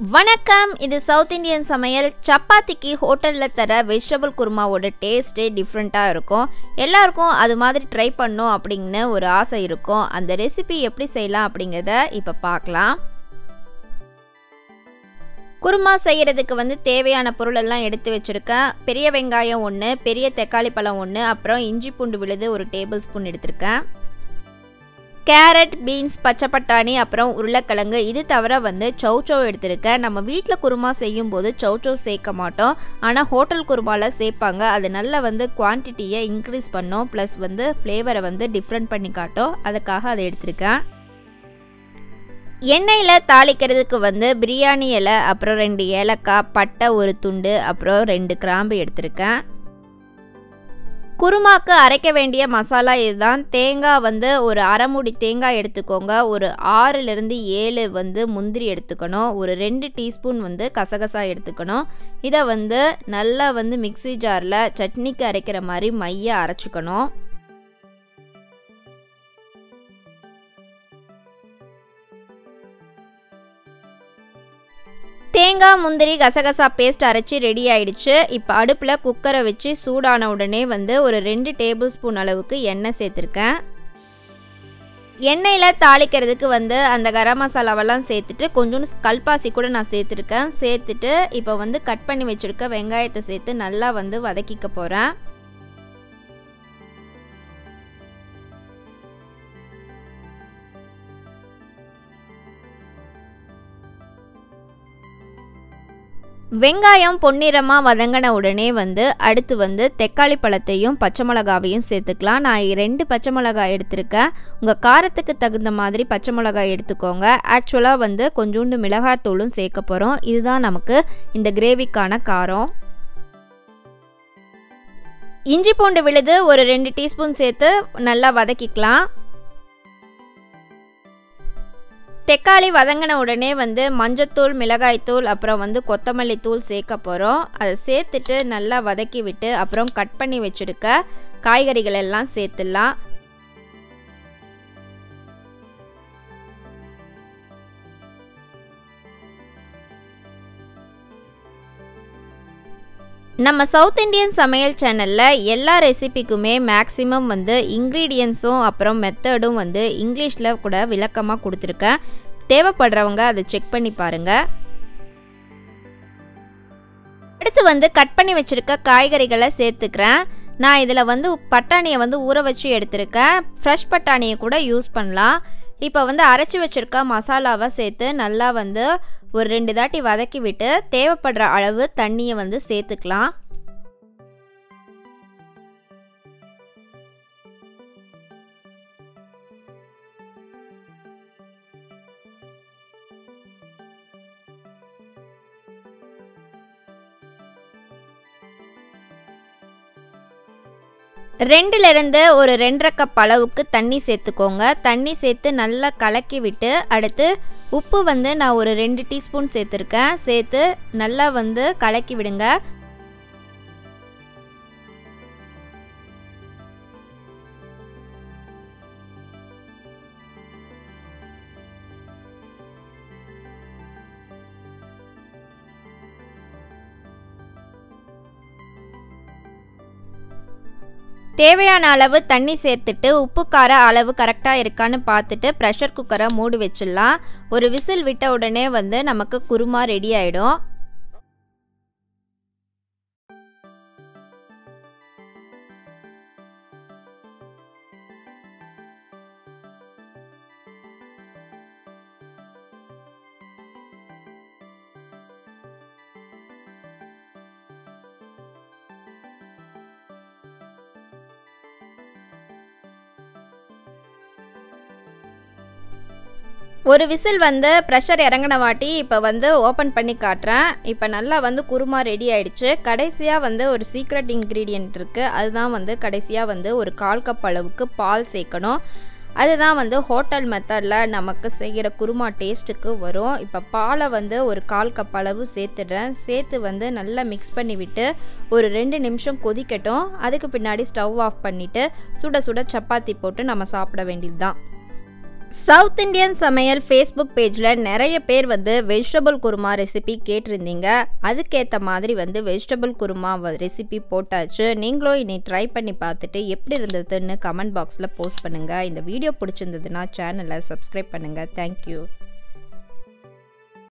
வணக்கம். இது south Indian சமையல். சப்பாத்திக்கு ஹோட்டலில் தர வெஜிடபிள் குருமாவோட டேஸ்ட்டே டிஃப்ரெண்ட்டாக இருக்கும். எல்லாருக்கும் அது மாதிரி ட்ரை பண்ணணும் அப்படின்னு ஒரு ஆசை இருக்கும். அந்த ரெசிபி எப்படி செய்யலாம் அப்படிங்கிறத இப்போ பார்க்கலாம். குருமா செய்கிறதுக்கு தேவையான பொருளெல்லாம் எடுத்து வச்சுருக்கேன். பெரிய வெங்காயம் 1, பெரிய தக்காளி பழம் 1, அப்புறம் இஞ்சி பூண்டு விழுது 1 டேபிள் ஸ்பூன் எடுத்திருக்கேன். கேரட், பீன்ஸ், பச்சை பட்டாணி, அப்புறம் உருளைக்கிழங்கு. இது தவிர சௌச்சௌ எடுத்திருக்கேன். நம்ம வீட்டில் குருமா செய்யும்போது சௌச்சௌ சேர்க்க மாட்டோம், ஆனால் ஹோட்டல் குருமாவில் சேர்ப்பாங்க. அது நல்லா குவான்டிட்டியை இன்க்ரீஸ் பண்ணும், ப்ளஸ் ஃப்ளேவரை டிஃப்ரெண்ட் பண்ணி காட்டும். அதுக்காக அதை எடுத்திருக்கேன். எண்ணெயில் தாளிக்கிறதுக்கு பிரியாணி இலை, அப்புறம் 2 ஏலக்காய், பட்டை 1 துண்டு, அப்புறம் 2 கிராம்பு எடுத்திருக்கேன். குருமாக்கு அரைக்க வேண்டிய மசாலா இதுதான். தேங்காய் ஒரு அரை மூடி தேங்காய் எடுத்துக்கோங்க. ஒரு 6லிருந்து 7 முந்திரி எடுத்துக்கணும். ஒரு 2 டீஸ்பூன் கசகசா எடுத்துக்கணும். இதை நல்லா மிக்ஸி ஜாரில் சட்னிக்கு அரைக்கிற மாதிரி மைய அரைச்சிக்கணும். தேங்காய், முந்திரி, கசகசா பேஸ்ட் அரைச்சி ரெடி ஆயிடுச்சு. இப்போ அடுப்பில் குக்கரை வச்சு சூடான உடனே ஒரு 2 டேபிள் ஸ்பூன் அளவுக்கு எண்ணெய் சேர்த்துருக்கேன். எண்ணெயில் தாளிக்கிறதுக்கு அந்த கரம் மசாலாவெல்லாம் சேர்த்துட்டு கொஞ்சோண்டு கல்பாசி கூட நான் சேர்த்துருக்கேன். சேர்த்துட்டு இப்போ கட் பண்ணி வச்சுருக்க வெங்காயத்தை சேர்த்து நல்லா வதக்கிக்க போகிறேன். வெங்காயம் பொன்னிறமாக வதங்கின உடனே அடுத்து தக்காளி பழத்தையும் பச்சை மிளகாவையும் சேர்த்துக்கலாம். நான் 2 பச்சை மிளகாய் எடுத்திருக்கேன். உங்கள் காரத்துக்கு தகுந்த மாதிரி பச்சை மிளகாய் எடுத்துக்கோங்க. ஆக்சுவலாக கொஞ்சோண்டு மிளகாத்தூளும் சேர்க்க போகிறோம். இதுதான் நமக்கு இந்த கிரேவிக்கான காரம். இஞ்சி பூண்டு விழுது ஒரு 2 டீஸ்பூன் சேர்த்து நல்லா வதக்கிக்கலாம். தக்காளி வதங்கின உடனே மஞ்சத்தூள், மிளகாய்த்தூள், அப்புறம் கொத்தமல்லி தூள் சேர்க்க போகிறோம். அதை சேர்த்துட்டு நல்லா வதக்கி விட்டு அப்புறம் கட் பண்ணி வச்சுருக்க காய்கறிகள் எல்லாம் சேர்த்துடலாம். நம்ம சவுத் இந்தியன் சமையல் சேனலில் எல்லா ரெசிபிக்குமே மேக்ஸிமம் இன்க்ரீடியன்ஸும் அப்புறம் மெத்தடும் இங்கிலீஷில் கூட விளக்கமாக கொடுத்துருக்கேன். தேவைப்படுறவங்க அதை செக் பண்ணி பாருங்கள். அடுத்து கட் பண்ணி வச்சுருக்க காய்கறிகளை சேர்த்துக்கிறேன். நான் இதில் பட்டாணியை ஊற வச்சு எடுத்திருக்கேன். ஃப்ரெஷ் பட்டாணியை கூட யூஸ் பண்ணலாம். இப்போ அரைச்சி வச்சுருக்க மசாலாவை சேர்த்து நல்லா ஒரு 2 தாட்டி வதக்கி விட்டு தேவைப்படுற அளவு தண்ணியை சேர்த்துக்கலாம். ரெண்டுலேருந்து ஒரு 2.5 கப் அளவுக்கு தண்ணி சேர்த்துக்கோங்க. தண்ணி சேர்த்து நல்லா கலக்கி விட்டு அடுத்து உப்பு நான் ஒரு 2 டீஸ்பூன் சேர்த்துருக்கேன். சேர்த்து நல்லா கலக்கி விடுங்க. தேவையான அளவு தண்ணி சேர்த்துட்டு உப்பு கார அளவு கரெக்டாக இருக்கான்னு பார்த்துட்டு ப்ரெஷர் குக்கரை மூடி வச்சிடலாம். ஒரு விசில் விட்ட உடனே நமக்கு குருமா ரெடி ஆகிடும். ஒரு விசில் ப்ரெஷர் இறங்கின வாட்டி இப்போ ஓப்பன் பண்ணி காட்டுறேன். இப்போ நல்லா குருமா ரெடி ஆயிடுச்சு. கடைசியாக ஒரு சீக்ரெட் இன்க்ரீடியன்ட் இருக்குது. அதுதான் கடைசியாக ஒரு 1/4 கப் அளவுக்கு பால் சேர்க்கணும். அதுதான் ஹோட்டல் மெத்தடில் நமக்கு செய்கிற குருமா டேஸ்ட்டுக்கு வரும். இப்போ பாலை ஒரு 1/4 கப் அளவு சேர்த்துடுறேன். சேர்த்து நல்லா மிக்ஸ் பண்ணி விட்டு ஒரு 2 நிமிஷம் கொதிக்கட்டும். அதுக்கு பின்னாடி ஸ்டவ் ஆஃப் பண்ணிவிட்டு சுட சுட சப்பாத்தி போட்டு நம்ம சாப்பிட வேண்டியது தான். சவுத் இந்தியன் சமையல் ஃபேஸ்புக் பேஜில் நிறைய பேர் வந்து வெஜிடபிள் குருமா ரெசிபி கேட்டிருந்தீங்க. அதுக்கேற்ற மாதிரி வந்து வெஜிடபிள் குருமா ரெசிபி போட்டாச்சு. நீங்களும் இனி ட்ரை பண்ணி பார்த்துட்டு எப்படி இருந்ததுன்னு கமெண்ட் பாக்ஸில் போஸ்ட் பண்ணுங்கள். இந்த வீடியோ பிடிச்சிருந்ததுன்னா சேனலை சப்ஸ்கிரைப் பண்ணுங்கள். தேங்க்யூ.